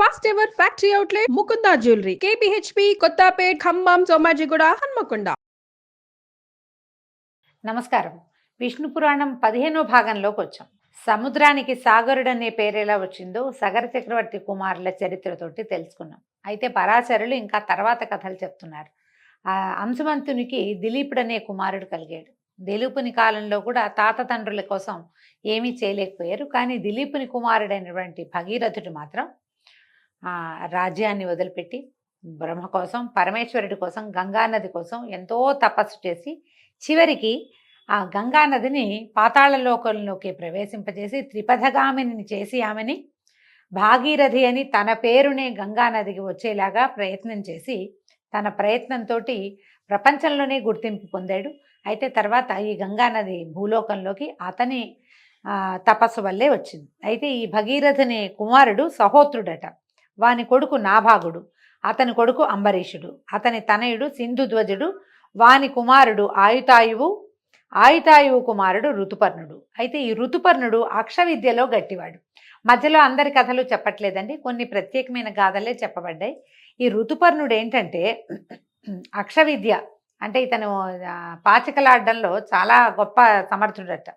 First ever factory outlet Mukunda jewellery KPHB Kothapet Khammam Somajiguda Hanamkonda. నమస్కారం. విష్ణు పురాణం 15వ భాగంలోకి వచ్చాం. సముద్రానికి సాగరుడు అనే పేరు ఎలా వచ్చిందో సగర చక్రవర్తి కుమారుల చరిత్రతోటి తెలుసుకున్నాం. అయితే పరాశరులు ఇంకా తర్వాత కథలు చెప్తున్నారు. అంశుమంతునికి దిలీపుడు అనే కుమారుడు కలిగాడు. దిలీపుని కాలంలో కూడా తాత తండ్రుల కోసం ఏమీ చేయలేకపోయారు. కానీ దిలీపుని కుమారుడైనటువంటి భగీరథుడు మాత్రం రాజ్యాన్ని వదిలిపెట్టి బ్రహ్మ కోసం, పరమేశ్వరుడి కోసం, గంగానది కోసం ఎంతో తపస్సు చేసి చివరికి ఆ గంగానదిని పాతాళలోకంలోకి ప్రవేశింపజేసి త్రిపథగామిని చేసి ఆమెని భాగీరథి అని తన పేరునే గంగానదికి వచ్చేలాగా ప్రయత్నం చేసి తన ప్రయత్నంతో ప్రపంచంలోనే గుర్తింపు పొందాడు. అయితే తర్వాత ఈ గంగానది భూలోకంలోకి అతని తపస్సు వల్లే వచ్చింది. అయితే ఈ భగీరథుని కుమారుడు సహోత్రుడట. వాని కొడుకు నాభాగుడు, అతని కొడుకు అంబరీషుడు, అతని తనయుడు సింధుధ్వజుడు, వాని కుమారుడు ఆయుతాయువు కుమారుడు ఋతుపర్ణుడు. అయితే ఈ ఋతుపర్ణుడు అక్షవిద్యలో గట్టివాడు. మధ్యలో అందరి కథలు చెప్పట్లేదండి, కొన్ని ప్రత్యేకమైన గాథలే చెప్పబడ్డాయి. ఈ ఋతుపర్ణుడు ఏంటంటే అక్షవిద్య అంటే ఇతను పాచికలాడడంలో చాలా గొప్ప సమర్థుడట.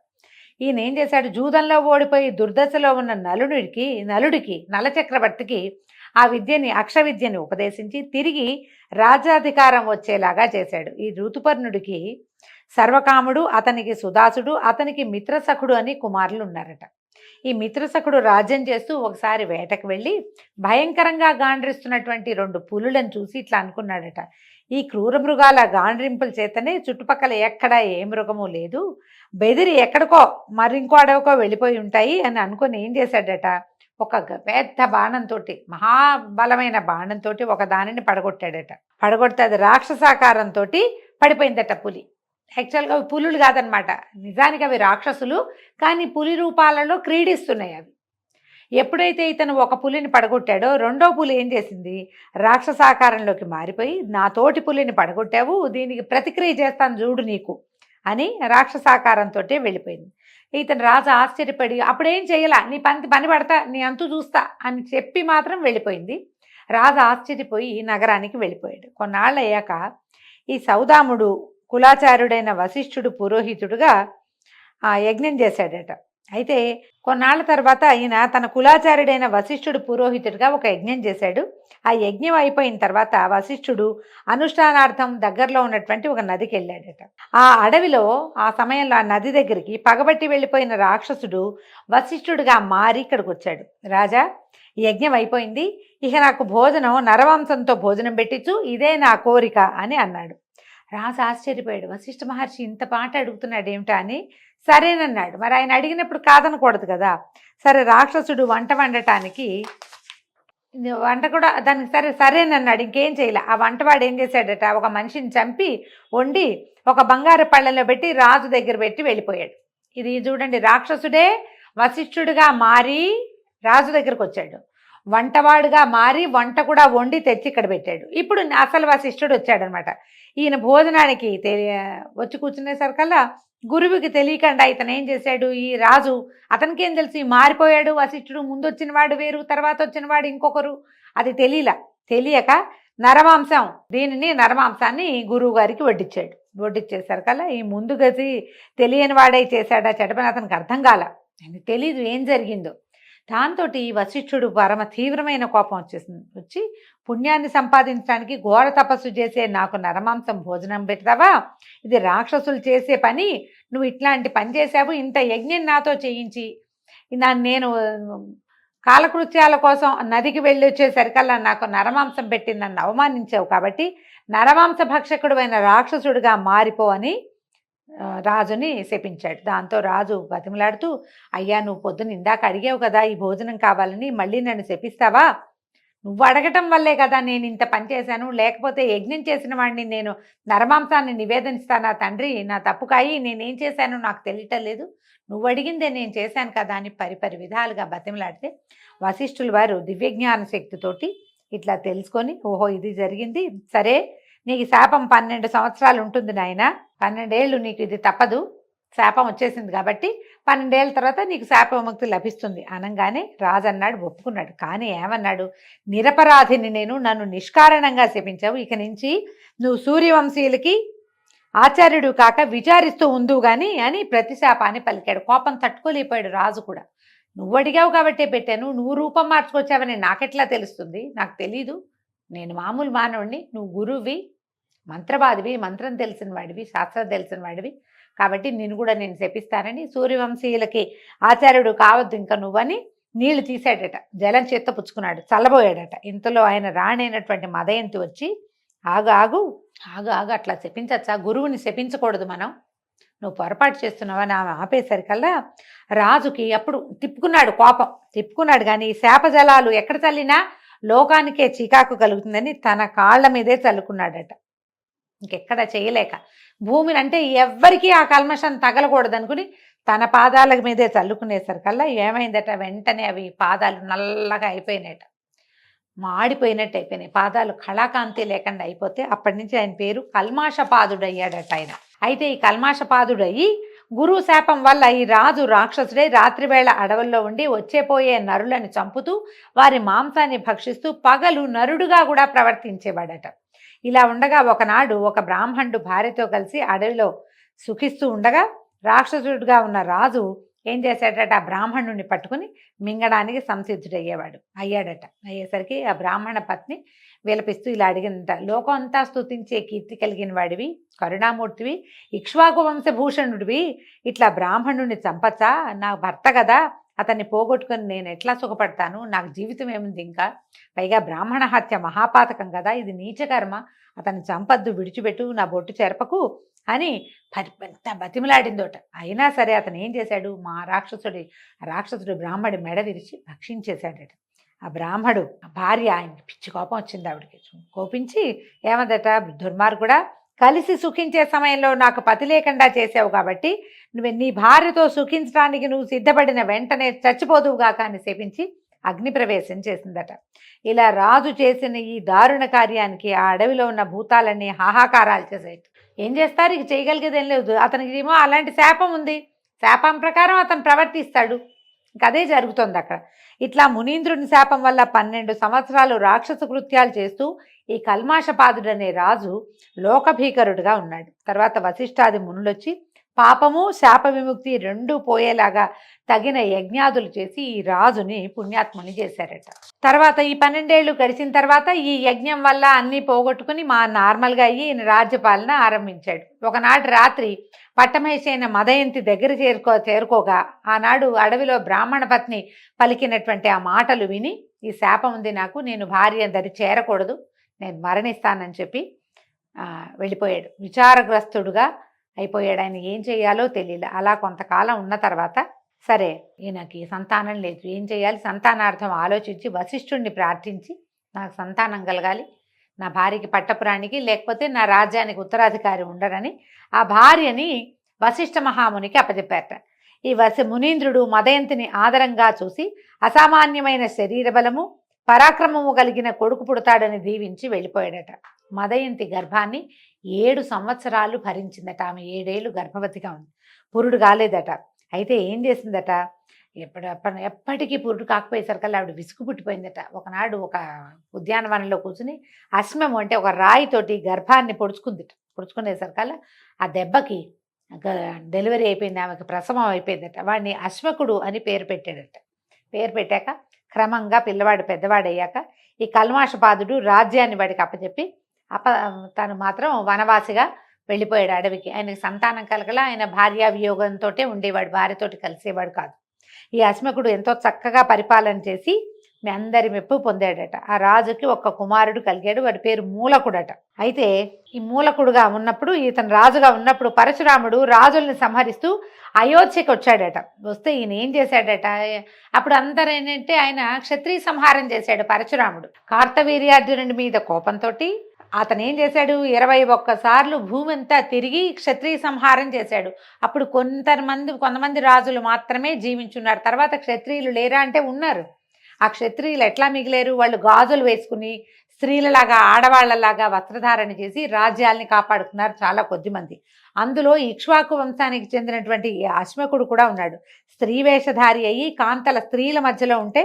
ఈయన ఏం చేశాడు, జూదంలో ఓడిపోయి దుర్దశలో ఉన్న నలుడికి నలచక్రవర్తికి ఆ విద్యని అక్షవిద్యని ఉపదేశించి తిరిగి రాజ్యాధికారం వచ్చేలాగా చేశాడు. ఈ ఋతుపర్ణుడికి సర్వకాముడు, అతనికి సుదాసుడు, అతనికి మిత్రసఖుడు అని కుమారులు ఉన్నారట. ఈ మిత్రసఖుడు రాజ్యం చేస్తూ ఒకసారి వేటకు వెళ్ళి భయంకరంగా గాండ్రిస్తున్నటువంటి 2 పులులను చూసి ఇట్లా అనుకున్నాడట, ఈ క్రూర మృగాల గాండ్రింపుల చేతనే చుట్టుపక్కల ఎక్కడా ఏ మృగము లేదు, బెదిరి ఎక్కడికో మరింకో అడవికో వెళ్ళిపోయి ఉంటాయి అని అనుకుని ఏం చేశాడట, ఒక పెద్ద బాణంతో, మహాబలమైన బాణంతో ఒక దానిని పడగొట్టాడట. పడగొడితే అది రాక్షసాకారంతో పడిపోయిందట పులి. యాక్చువల్గా అవి పులులు కాదనమాట, నిజానికి అవి రాక్షసులు, కానీ పులి రూపాలలో క్రీడిస్తున్నాయి అవి. ఎప్పుడైతే ఇతను ఒక పులిని పడగొట్టాడో రెండో పులి ఏం చేసింది, రాక్షసాకారంలోకి మారిపోయి నా తోటి పులిని పడగొట్టావు, దీనికి ప్రతిక్రియ చేస్తాను చూడు నీకు అని రాక్షసాకారంతో వెళ్ళిపోయింది. ఇతను రాజు ఆశ్చర్యపడి అప్పుడేం చేయాల, నీ పని పడతా, నీ అంతు చూస్తా అని చెప్పి మాత్రం వెళ్ళిపోయింది. రాజు ఆశ్చర్యపోయి నగరానికి వెళ్ళిపోయాడు. కొన్నాళ్ళు అయ్యాక ఈ సౌదాముడు కులాచారుడైన వశిష్ఠుడు పురోహితుడుగా యజ్ఞం చేశాడట. అయితే కొన్నాళ్ళ తర్వాత ఈయన తన కులాచారుడైన వశిష్ఠుడు పురోహితుడిగా ఒక యజ్ఞం చేశాడు. ఆ యజ్ఞం అయిపోయిన తర్వాత వశిష్ఠుడు అనుష్ఠానార్థం దగ్గరలో ఉన్నటువంటి ఒక నదికి వెళ్ళాడట. ఆ అడవిలో ఆ సమయంలో ఆ నది దగ్గరికి పగబట్టి వెళ్ళిపోయిన రాక్షసుడు వశిష్ఠుడిగా మారి ఇక్కడికి వచ్చాడు. రాజా, యజ్ఞం అయిపోయింది, ఇక నాకు భోజనం నరమాంసంతో భోజనం పెట్టించు, ఇదే నా కోరిక అని అన్నాడు. రాజు ఆశ్చర్యపోయాడు, వశిష్ఠ మహర్షి ఇంత మాట అడుగుతున్నాడు ఏమిటా అని. సరేనన్నాడు. మరి ఆయన అడిగినప్పుడు కాదనకూడదు కదా. సరే, రాక్షసుడు వంట వండటానికి వంట కూడా దానికి సరేనన్నాడు. ఇంకేం చేయలే. ఆ వంటవాడు ఏం చేశాడట, ఒక మనిషిని చంపి వండి ఒక బంగారు పళ్ళెంలో పెట్టి రాజు దగ్గర పెట్టి వెళ్ళిపోయాడు. ఇది చూడండి, రాక్షసుడే వశిష్ఠుడిగా మారి రాజు దగ్గరకు వచ్చాడు, వంటవాడుగా మారి వంట కూడా వండి తెచ్చి ఇక్కడ పెట్టాడు. ఇప్పుడు అసలు వశిష్ఠుడు వచ్చాడనమాట. ఈయన భోజనానికి వచ్చి కూర్చునేసరికల్లా గురువుకి తెలియకుండా ఇతను ఏం చేశాడు, ఈ రాజు అతనికేం తెలుసు, మారిపోయాడు వశిష్ఠుడు, ముందు వచ్చిన వాడు వేరు, తర్వాత వచ్చిన వాడు ఇంకొకరు, అది తెలియక నరమాంసం, దీనిని నరమాంసాన్ని గురువు గారికి వడ్డించాడు. వడ్డించేసరికల్లా ఈ ముందు గది తెలియని వాడై చేశాడా చెడపని అతనికి అర్థం కాల, తెలీదు ఏం జరిగిందో. దాంతో వశిష్ఠుడు పరమ తీవ్రమైన కోపం వచ్చి పుణ్యాన్ని సంపాదించడానికి ఘోర తపస్సు చేసే నాకు నరమాంసం భోజనం పెడతావా, ఇది రాక్షసులు చేసే పని, నువ్వు ఇట్లాంటి పని చేసావు, ఇంత యజ్ఞం నాతో చేయించి నేను కాలకృత్యాల కోసం నదికి వెళ్ళి వచ్చేసరికల్లా నాకు నరమాంసం పెట్టి నన్ను అవమానించావు, కాబట్టి నరమాంస భక్షకుడు అయిన రాక్షసుడిగా మారిపో అని రాజుని శపించాడు. దాంతో రాజు బతిమలాడుతూ, అయ్యా, నువ్వు పొద్దున ఇందాక అడిగావు కదా ఈ భోజనం కావాలని, మళ్ళీ నన్ను శపిస్తావా, నువ్వు అడగటం వల్లే కదా నేను ఇంత పని చేశాను, లేకపోతే యజ్ఞం చేసిన వాడిని నేను నరమాంసాన్ని నివేదనిస్తానా తండ్రి, నా తప్పు కాయి, నేనేం చేశానో నాకు తెలియటం లేదు, నువ్వు అడిగిందే నేను చేశాను కదా అని పరిపరి విధాలుగా బతిమలాడితే వశిష్ఠుల వారు దివ్యజ్ఞాన శక్తితోటి ఇట్లా తెలుసుకొని, ఓహో ఇది జరిగింది, సరే నీకు శాపం 12 సంవత్సరాలు ఉంటుంది నాయన, 12 ఏళ్ళు నీకు ఇది తప్పదు, శాపం వచ్చేసింది కాబట్టి 12 ఏళ్ళ తర్వాత నీకు శాప విముక్తి లభిస్తుంది అనగానే రాజు అన్నాడు, ఒప్పుకున్నాడు. కానీ ఏమన్నాడు, నిరపరాధిని నేను, నన్ను నిష్కారణంగా శపించావు, ఇక నుంచి నువ్వు సూర్యవంశీయులకి ఆచార్యుడు కాక విచారిస్తూ ఉందువు గాని అని ప్రతిశాపాన్ని పలికాడు. కోపం తట్టుకోలేకపోయాడు రాజు కూడా. నువ్వు అడిగావు కాబట్టే పెట్టాను, నువ్వు రూపం మార్చుకొచ్చావని నాకెట్లా తెలుస్తుంది, నాకు తెలీదు, నేను మామూలు మానవుడిని, నువ్వు గురువువి, మంత్రవాదివి, మంత్రం తెలిసిన వాడివి, శాస్త్రం తెలిసిన వాడివి, కాబట్టి నిన్ను కూడా నేను శపిస్తానని సూర్యవంశీయులకి ఆచార్యుడు కావద్దు ఇంకా నువ్వని నీళ్లు తీసాడట, జలం చేత్తో పుచ్చుకున్నాడు, చల్లబోయాడట. ఇంతలో ఆయన రాణైనటువంటి మదయంతి వచ్చి, ఆగు ఆగు ఆగు ఆగు, అట్లా శపించచ్చా, గురువుని శపించకూడదు మనం, నువ్వు పొరపాటు చేస్తున్నావని ఆమె ఆపేసరికల్లా రాజుకి అప్పుడు తిప్పుకున్నాడు, కోపం తిప్పుకున్నాడు. కానీ ఈ శాపజలాలు ఎక్కడ చల్లినా లోకానికే చికాకు కలుగుతుందని తన కాళ్ళ మీదే చల్లుకున్నాడట. ఇంకెక్కడ చేయలేక భూమిని అంటే ఎవ్వరికీ ఆ కల్మషం తగలకూడదు అనుకుని తన పాదాల మీదే చల్లుకునేసరికల్లా ఏమైందట, వెంటనే అవి పాదాలు నల్లగా అయిపోయినాయట, మాడిపోయినట్టు అయిపోయినాయి, పాదాలు కళాకాంతి లేకుండా అయిపోతే అప్పటి నుంచి ఆయన పేరు కల్మాషపాదుడయ్యాడట ఆయన. అయితే ఈ కల్మాషపాదుడయ్యి గురువు శాపం వల్ల ఈ రాజు రాక్షసుడై రాత్రివేళ అడవుల్లో ఉండి వచ్చేపోయే నరులని చంపుతూ వారి మాంసాన్ని భక్షిస్తూ పగలు నరుడుగా కూడా ప్రవర్తించేవాడట. ఇలా ఉండగా ఒకనాడు ఒక బ్రాహ్మణుడు భార్యతో కలిసి అడవిలో సుఖిస్తూ ఉండగా రాక్షసుడిగా ఉన్న రాజు ఏం చేశాడట, ఆ బ్రాహ్మణుడిని పట్టుకుని మింగడానికి అయ్యాడట. అయ్యేసరికి ఆ బ్రాహ్మణ పత్ని విలపిస్తూ ఇలా అడిగిందట, లోకం అంతా స్తుతించే కీర్తి కలిగిన వాడివి, కరుణామూర్తివి, ఇక్ష్వాకు వంశభూషణుడివి, ఇట్లా బ్రాహ్మణుడిని చంపచ్చా, నా భర్త కదా, అతన్ని పోగొట్టుకొని నేను ఎట్లా సుఖపడతాను, నాకు జీవితం ఏముంది ఇంకా, పైగా బ్రాహ్మణ హత్య మహాపాతకం కదా, ఇది నీచకర్మ, అతన్ని చంపద్దు, విడిచిపెట్టు, నా బొట్టు చెరపకు అని బతిమలాడిందోట. అయినా సరే అతను ఏం చేశాడు, మా రాక్షసుడు బ్రాహ్మడి మెడ విరిచి భక్షించేశాడట. ఆ బ్రాహ్మడు భార్య ఆయనకి పిచ్చి కోపం వచ్చింది, ఆవిడకి కోపించి ఏమందట, దుర్మార్గుడా, కలిసి సుఖించే సమయంలో నాకు పతి లేకుండా చేసావు కాబట్టి నీ భార్యతో సుఖించడానికి నువ్వు సిద్ధపడిన వెంటనే చచ్చిపోదువుగా కానీ శపించి అగ్ని ప్రవేశం చేసిందట. ఇలా రాజు చేసిన ఈ దారుణ కార్యానికి ఆ అడవిలో ఉన్న భూతాలన్నీ హాహాకారాలు చేసేట. ఏం చేస్తారు, ఇక చేయగలిగేది ఏం లేదు, అతనికి ఏమో అలాంటి శాపం ఉంది, శాపం ప్రకారం అతను ప్రవర్తిస్తాడు, ఇంక అదే జరుగుతుంది అక్కడ. ఇట్లా మునీంద్రుని శాపం వల్ల 12 సంవత్సరాలు రాక్షస కృత్యాలు చేస్తూ ఈ కల్మాషపాదుడనే రాజు లోకభీకరుడుగా ఉన్నాడు. తర్వాత వశిష్ఠాది మునులొచ్చి పాపము శాప విముక్తి రెండూ పోయేలాగా తగిన యజ్ఞాదులు చేసి ఈ రాజుని పుణ్యాత్ముని చేశారట. తర్వాత ఈ 12 ఏళ్ళు గడిచిన తర్వాత ఈ యజ్ఞం వల్ల అన్నీ పోగొట్టుకుని నార్మల్గా అయ్యి ఈయన రాజ్యపాలన ఆరంభించాడు. ఒకనాటి రాత్రి పట్టమహేషైన మదయంతి దగ్గర చేరుకోగా ఆనాడు అడవిలో బ్రాహ్మణ పత్ని పలికినటువంటి ఆ మాటలు విని, ఈ శాపం ఉంది నాకు, నేను భార్య దరి చేరకూడదు, నేను మరణిస్తానని చెప్పి వెళ్ళిపోయాడు. విచారగ్రస్తుడుగా అయిపోయాడు. ఆయన ఏం చేయాలో తెలియదు. అలా కొంతకాలం ఉన్న తర్వాత సరే ఈయనకి సంతానం లేదు, ఏం చేయాలి, సంతానార్థం ఆలోచించి వశిష్ఠుడిని ప్రార్థించి నాకు సంతానం కలగాలి, నా భార్యకి పట్టపురానికి లేకపోతే నా రాజ్యానికి ఉత్తరాధికారి ఉండరని ఆ భార్యని వశిష్ఠ మహామునికి అప్పచెప్పారట. ఈ మునీంద్రుడు మదయంతిని ఆదరంగా చూసి అసామాన్యమైన శరీర బలము పరాక్రమము కలిగిన కొడుకు పుడతాడని దీవించి వెళ్ళిపోయాడట. మదయంతి గర్భాన్ని 7 సంవత్సరాలు భరించిందట. ఆమె 7 ఏళ్ళు గర్భవతిగా ఉంది, పురుడు కాలేదట. అయితే ఏం చేసిందట, ఎప్పటికీ పురుడు కాకపోయేసరికల్లా ఆవిడ విసుగు పుట్టిపోయిందట. ఒకనాడు ఒక ఉద్యానవనంలో కూర్చుని అశ్మము అంటే ఒక రాయితోటి గర్భాన్ని పొడుచుకునేసరికల్లా ఆ దెబ్బకి డెలివరీ అయిపోయింది, ఆమెకు ప్రసవం అయిపోయిందట. వాడిని అశ్మకుడు అని పేరు పెట్టాడట. పేరు పెట్టాక క్రమంగా పిల్లవాడు పెద్దవాడయ్యాక ఈ కల్మాషపాదుడు రాజ్యాన్ని వాడికి అప్పచెప్పి తను మాత్రం వనవాసిగా వెళ్ళిపోయాడు అడవికి. ఆయనకి సంతానం కలగల, ఆయన భార్యా వియోగంతో ఉండేవాడు, భార్యతోటి కలిసేవాడు కాదు. ఈ అశ్మకుడు ఎంతో చక్కగా పరిపాలన చేసి మీ అందరి మెప్పు పొందాడట. ఆ రాజుకి ఒక కుమారుడు కలిగాడు, వాడి పేరు మూలకుడట. అయితే ఈ మూలకుడుగా ఉన్నప్పుడు, ఇతను రాజుగా ఉన్నప్పుడు పరశురాముడు రాజుల్ని సంహరిస్తూ అయోధ్యకి వచ్చాడట. వస్తే ఈయన ఏం చేశాడట, అప్పుడు అందరూ ఏంటంటే ఆయన క్షత్రియ సంహారం చేశాడు పరశురాముడు. కార్తవీర్యార్జునుడి మీద కోపంతో అతను ఏం చేశాడు, 21 సార్లు భూమి అంతా తిరిగి క్షత్రియ సంహారం చేశాడు. అప్పుడు కొంతమంది రాజులు మాత్రమే జీవించున్నారు. తర్వాత క్షత్రియులు లేరా అంటే ఉన్నారు. ఆ క్షత్రియులు ఎట్లా మిగిలేరు? వాళ్ళు గాజులు వేసుకుని స్త్రీలలాగా ఆడవాళ్లలాగా వస్త్రధారణ చేసి రాజ్యాల్ని కాపాడుకున్నారు చాలా కొద్దిమంది. అందులో ఇక్ష్వాకు వంశానికి చెందినటువంటి ఈ అశ్మకుడు కూడా ఉన్నాడు. స్త్రీ వేషధారి అయ్యి కాంతల స్త్రీల మధ్యలో ఉంటే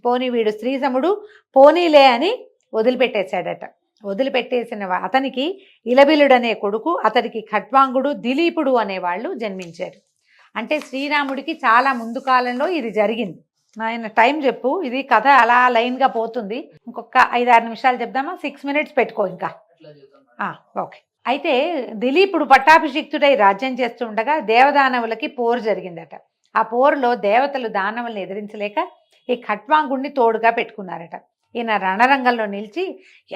పోనీ వీడు స్త్రీసముడు పోనీలే అని వదిలిపెట్టేశాడట. వదిలిపెట్టేసిన అతనికి ఇలబిలుడనే కొడుకు, అతడికి ఖట్వాంగుడు, దిలీపుడు అనేవాళ్ళు జన్మించారు. అంటే శ్రీరాముడికి చాలా ముందు కాలంలో ఇది జరిగింది. ఆయన టైం చెప్పు, ఇది కథ అలా లైన్గా పోతుంది. ఇంకొక 5-6 నిమిషాలు చెప్దామా? 6 minutes పెట్టుకో ఇంకా. ఓకే. అయితే దిలీపుడు పట్టాభిషిక్తుడై రాజ్యం చేస్తూ ఉండగా దేవదానవులకి పోరు జరిగిందట. ఆ పోరులో దేవతలు దానవుల్ని ఎదిరించలేక ఈ ఖట్వాంగుణ్ణి తోడుగా పెట్టుకున్నారట. ఈయన రణరంగంలో నిలిచి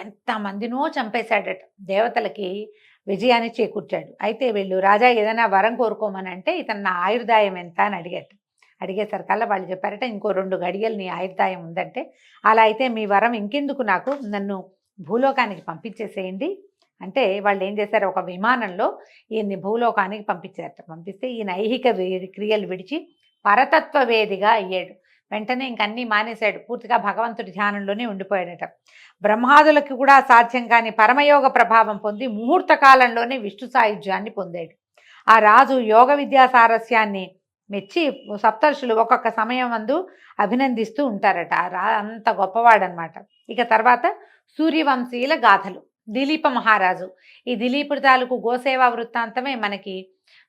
ఎంతమందినో చంపేశాడట. దేవతలకి విజయాన్ని చేకూర్చాడు. అయితే వీళ్ళు రాజా ఏదైనా వరం కోరుకోమని అంటే ఇతను నా ఆయుర్దాయం ఎంత అని అడిగేసరికల్లా వాళ్ళు చెప్పారట, ఇంకో 2 గడియలు నీ ఆయుర్దాయం ఉందంటే, అలా అయితే మీ వరం ఇంకెందుకు, నాకు నన్ను భూలోకానికి పంపించేసేయండి అంటే వాళ్ళు ఏం చేశారు, ఒక విమానంలో ఈయన్ని భూలోకానికి పంపించారట. పంపిస్తే ఈయన ఐహిక క్రియలు విడిచి పరతత్వ వేదిగా అయ్యాడు. వెంటనే ఇంకన్నీ మానేశాడు. పూర్తిగా భగవంతుడి ధ్యానంలోనే ఉండిపోయాడట. బ్రహ్మాదులకు కూడా సాధ్యం కాని పరమయోగ ప్రభావం పొంది ముహూర్త కాలంలోనే విష్ణు సాయుధ్యాన్ని పొందాడు. ఆ రాజు యోగ విద్యా సారస్యాన్ని మెచ్చి సప్తర్షులు ఒక్కొక్క సమయం అందు అభినందిస్తూ ఉంటారట. అంత గొప్పవాడనమాట. ఇక తర్వాత సూర్యవంశీయుల గాథలు. దిలీప మహారాజు. ఈ దిలీపుడి తాలూకు గోసేవా వృత్తాంతమే మనకి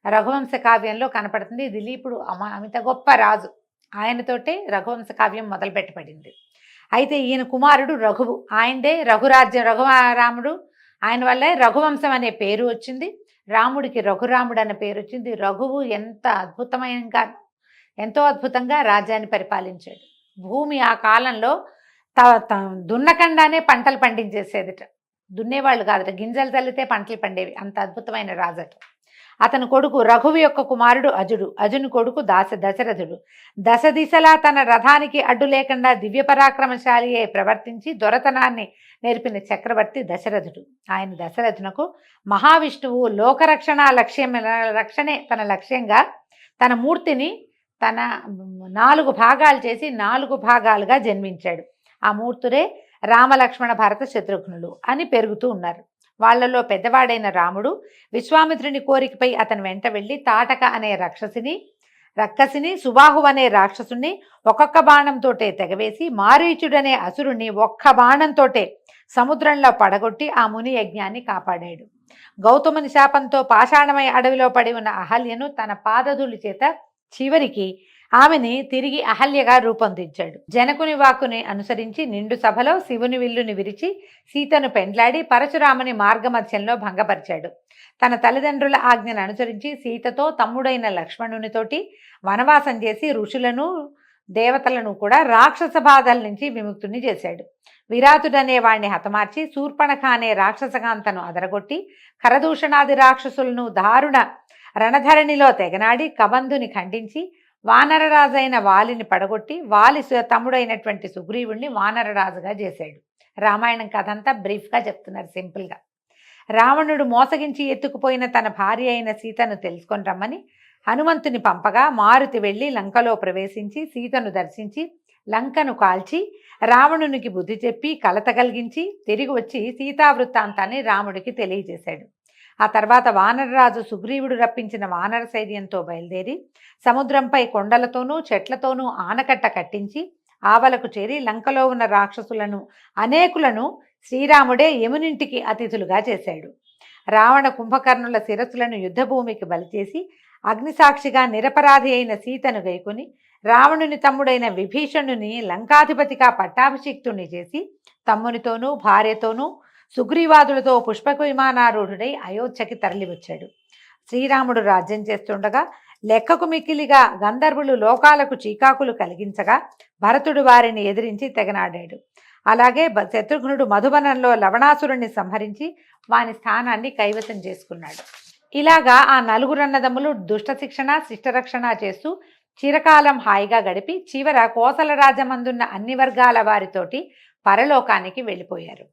రఘువంశ కావ్యంలో కనపడుతుంది. దిలీపుడు అమిత గొప్ప రాజు. ఆయనతోటే రఘువంశ కావ్యం మొదలుపెట్టబడింది. అయితే ఈయన కుమారుడు రఘువు. ఆయనదే రఘురాముడు. ఆయన వల్లే రఘువంశం అనే పేరు వచ్చింది. రాముడికి రఘురాముడు అనే పేరు వచ్చింది. రఘువు ఎంతో అద్భుతంగా రాజ్యాన్ని పరిపాలించాడు. భూమి ఆ కాలంలో దున్నకుండానే పంటలు పండించేసేదిట. దున్నేవాళ్ళు కాదట, గింజలు చల్లితే పంటలు పండేవి. అంత అద్భుతమైన రాజట. అతని కొడుకు రఘువు యొక్క కుమారుడు అజుడు. అజుని కొడుకు దశరథుడు. దశ దిశలా తన రథానికి అడ్డు లేకుండా దివ్య పరాక్రమశాలి అయి ప్రవర్తించి దొరతనాన్ని నేర్పిన చక్రవర్తి దశరథుడు. ఆయన దశరథునకు మహావిష్ణువు రక్షణే తన లక్ష్యంగా తన మూర్తిని తన 4 భాగాలు చేసి 4 భాగాలుగా జన్మించాడు. ఆ మూర్తులే రామలక్ష్మణ భరత శత్రుఘ్నులు అని పెరుగుతూ ఉన్నారు. వాళ్లలో పెద్దవాడైన రాముడు విశ్వామిత్రుని కోరికపై అతను వెంట వెళ్ళి తాటక అనే రక్కసిని, సుబాహు అనే రాక్షసుని ఒక్కొక్క బాణంతోటే తెగవేసి మారీచుడనే అసురుణ్ణి ఒక్క బాణంతోటే సముద్రంలో పడగొట్టి ఆ ముని యజ్ఞాన్ని కాపాడాడు. గౌతముని శాపంతో పాషాణమై అడవిలో పడి ఉన్న అహల్యను తన పాదధూళి చేత చివరికి ఆమెని తిరిగి అహల్యగా రూపొందించాడు. జనకుని వాక్కుని అనుసరించి నిండు సభలో శివుని విల్లుని విరిచి సీతను పెండ్లాడి పరశురాముని మార్గమధ్యంలో భంగపరిచాడు. తన తల్లిదండ్రుల ఆజ్ఞను అనుసరించి సీతతో తమ్ముడైన లక్ష్మణునితోటి వనవాసం చేసి ఋషులను దేవతలను కూడా రాక్షస బాధల నుంచి విముక్తుని చేశాడు. విరాతుడనే వాణ్ణి హతమార్చి శూర్పణఖ అనే రాక్షసకాంతను అదరగొట్టి కరదూషణాది రాక్షసులను దారుణ రణధరణిలో తెగనాడి కబంధుని ఖండించి వానరరాజైన వాలిని పడగొట్టి వాలి తమ్ముడైనటువంటి సుగ్రీవుణ్ణి వానరరాజుగా చేశాడు. రామాయణం కథ అంతా బ్రీఫ్గా చెప్తున్నారు, సింపుల్గా. రావణుడు మోసగించి ఎత్తుకుపోయిన తన భార్య అయిన సీతను తెలుసుకొని రమ్మని హనుమంతుని పంపగా మారుతి వెళ్ళి లంకలో ప్రవేశించి సీతను దర్శించి లంకను కాల్చి రావణునికి బుద్ధి చెప్పి కలత కలిగించి తిరిగి వచ్చి సీతావృత్తాంతాన్ని రాముడికి తెలియజేశాడు. ఆ తర్వాత వానరరాజు సుగ్రీవుడు రప్పించిన వానర సైన్యంతో బయలుదేరి సముద్రంపై కొండలతోనూ చెట్లతోనూ ఆనకట్ట కట్టించి ఆవలకు చేరి లంకలో ఉన్న రాక్షసులను అనేకులను శ్రీరాముడే యమునింటికి అతిథులుగా చేశాడు. రావణ కుంభకర్ణుల శిరస్సులను యుద్ధభూమికి బలిచేసి అగ్నిసాక్షిగా నిరపరాధి అయిన సీతను గైకొని రావణుని తమ్ముడైన విభీషణుని లంకాధిపతిగా పట్టాభిషిక్తుణ్ణి చేసి తమ్మునితోనూ భార్యతోనూ సుగ్రీవాదులతో పుష్పక విమానారూఢుడై అయోధ్యకి తరలివచ్చాడు. శ్రీరాముడు రాజ్యం చేస్తుండగా లెక్కకు మిక్కిలిగా గంధర్వులు లోకాలకు చీకాకులు కలిగించగా భరతుడు వారిని ఎదిరించి తెగనాడాడు. అలాగే శత్రుఘ్నుడు మధుబనంలో లవణాసురుణ్ణి సంహరించి వాని స్థానాన్ని కైవసం చేసుకున్నాడు. ఇలాగా ఆ 4 అన్నదమ్ములు దుష్ట శిక్షణ శిష్టరక్షణ చేస్తూ చిరకాలం హాయిగా గడిపి చివర కోసల రాజమందున్న అన్ని వర్గాల వారితోటి పరలోకానికి వెళ్ళిపోయారు.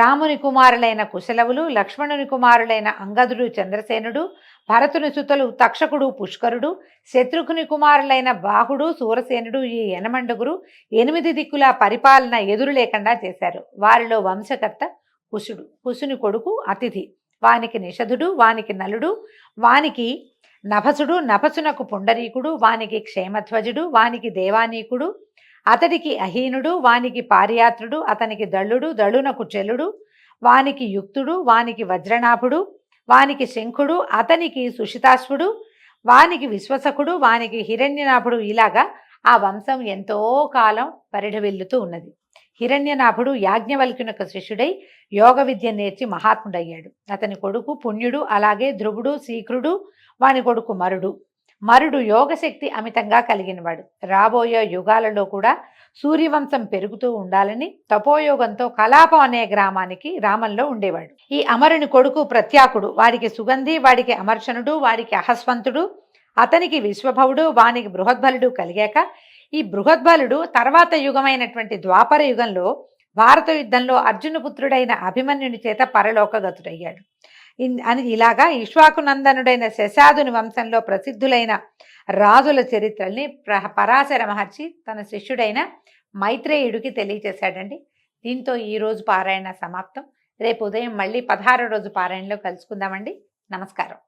రాముని కుమారులైన కుశలవులు, లక్ష్మణుని కుమారులైన అంగదుడు, చంద్రసేనుడు, భరతుని సుతులు తక్షకుడు పుష్కరుడు, శత్రుఘ్ని కుమారులైన బాహుడు సూరసేనుడు ఈ యనమండుగురు 8 దిక్కుల పరిపాలన ఎదురు లేకుండా చేశారు. వారిలో వంశకర్త కుశుడు. కుశుని కొడుకు అతిథి, వానికి నిషధుడు, వానికి నలుడు, వానికి నభసుడు, నభసునకు పుండరీకుడు, వానికి క్షేమధ్వజుడు, వానికి దేవానీకుడు, అతడికి అహీనుడు, వానికి పారియాత్రుడు, అతనికి దళుడు, దళునకు చెలుడు, వానికి యుక్తుడు, వానికి వజ్రనాభుడు, వానికి శంఖుడు, అతనికి సుషితాశ్వుడు, వానికి విశ్వసకుడు, వానికి హిరణ్యనాభుడు. ఇలాగా ఆ వంశం ఎంతో కాలం పరిఢవిల్లుతూ ఉన్నది. హిరణ్యనాభుడు యాజ్ఞవల్క్యునకు శిష్యుడై యోగ విద్య నేర్చి మహాత్ముడయ్యాడు. అతని కొడుకు పుణ్యుడు, అలాగే ధ్రువుడు, శీఘ్రుడు, వాని కొడుకు మరుడు. మరుడు యోగశక్తి అమితంగా కలిగినవాడు. రాబోయే యుగాలలో కూడా సూర్యవంశం పెరుగుతూ ఉండాలని తపోయోగంతో కలాపం అనే గ్రామానికి రామంలో ఉండేవాడు. ఈ అమరుని కొడుకు ప్రత్యాకుడు, వాడికి సుగంధి, వాడికి అమర్షణుడు, వాడికి అహస్వంతుడు, అతనికి విశ్వభవుడు, వానికి బృహద్బలుడు కలిగాక ఈ బృహద్బలుడు తర్వాత యుగమైనటువంటి ద్వాపర యుగంలో భారత యుద్ధంలో అర్జునపుత్రుడైన అభిమన్యుని చేత పరలోకగతుడయ్యాడు. అని ఇలాగా ఇక్ష్వాకునందనుడైన శశాదుని వంశంలో ప్రసిద్ధులైన రాజుల చరిత్రల్ని పరాశర మహర్షి తన శిష్యుడైన మైత్రేయుడికి తెలియచేశాడండి. దీంతో ఈరోజు పారాయణ సమాప్తం. రేపు ఉదయం మళ్ళీ 16వ రోజు పారాయణలో కలుసుకుందామండి. నమస్కారం.